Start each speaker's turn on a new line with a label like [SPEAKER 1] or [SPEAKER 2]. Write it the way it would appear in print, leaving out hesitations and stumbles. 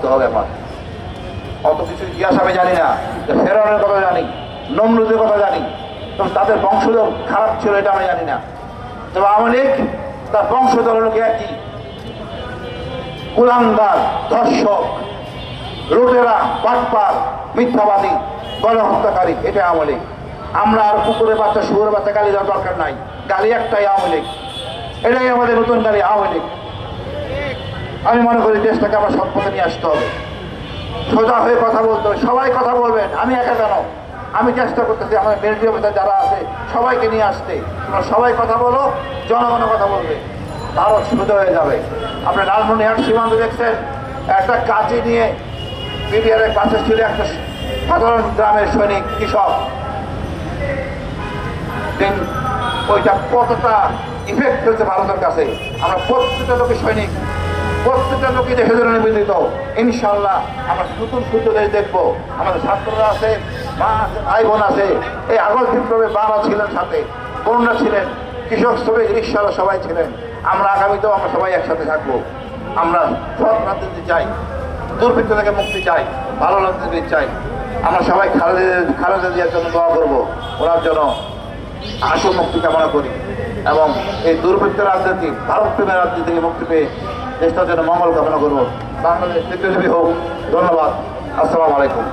[SPEAKER 1] করতে হবে আমার। অত কিছু ইতিহাস আমি জানি না, ফেরাউনের কথা জানি, নমরুদের কথা জানি, তবে তাদের বংশধর খারাপ ছিল এটা আমি জানি না। তবে আওয়ামী লীগ তার বংশধর হল একই, কুলাঙ্গার, ধর্ষক, লুটেরা, বাটপার, মিথ্যাবাদী, গণহত্যাকারী, এটা আওয়ামী লীগ। আমরা আর কুকুরের বাচ্চা, শুয়োরের বাচ্চা গালি দেওয়ার দরকার নাই, গালি একটাই, আওয়ামী লীগ। এটাই আমাদের নতুন গালি, আওয়ামী লীগ। আমি মনে করি দেশটাকে আমরা সৎ পথে নিয়ে আসতে হবে, সোজা হয়ে কথা বলতে হবে। সবাই কথা বলবেন, আমি একা কেন, আমি চেষ্টা করতেছি আমার মিলিটারি অফিসার যারা আছে সবাইকে নিয়ে আসতে। তোমরা সবাই কথা বলো, জনগণ কথা বলবে, ভারত সোজা হয়ে যাবে। আপনি লালমনিরহাট সীমান্ত দেখছেন, একটা কাঁচি নিয়ে বিডিআরের কাছে ছিল একটা সাধারণ গ্রামের সৈনিক, কৃষক। ওইটা কতটা ইফেক্ট ফেলছে ভারতের কাছে। আমরা প্রত্যেকটা লোকের সৈনিক, প্রত্যেকটা লোকই দেশের জন্য নিবেদিত। ইনশাল্লাহ আমরা নতুন সূর্য দেশ দেখবো। আমাদের ছাত্ররা আছে, মা আছে, ভাই বোন আছে। এই আগস্ট বিপ্লবে বাবা ছিলেন, সাথে বোনরা ছিলেন, কৃষক শ্রমিক রিক্সাওয়ালা সবাই ছিলেন। আমরা আগামীতেও আমরা সবাই একসাথে থাকবো। আমরা সৎ রাজনীতি চাই, দুর্বৃত্ত থেকে মুক্তি চাই, ভালো রাজনীতি চাই। আমরা সবাই খালেদা জিয়ার জন্য দোয়া করবো, ওনার জন্য আশু মুক্তি কামনা করি এবং এই দুর্বৃত্তের রাজনীতি, ভারত প্রেমের রাজনীতি থেকে মুক্তি পেয়ে দেশটার জন্য মঙ্গল কামনা করবো। বাংলাদেশ দীর্ঘজীবী হোক। ধন্যবাদ। আসসালামু আলাইকুম।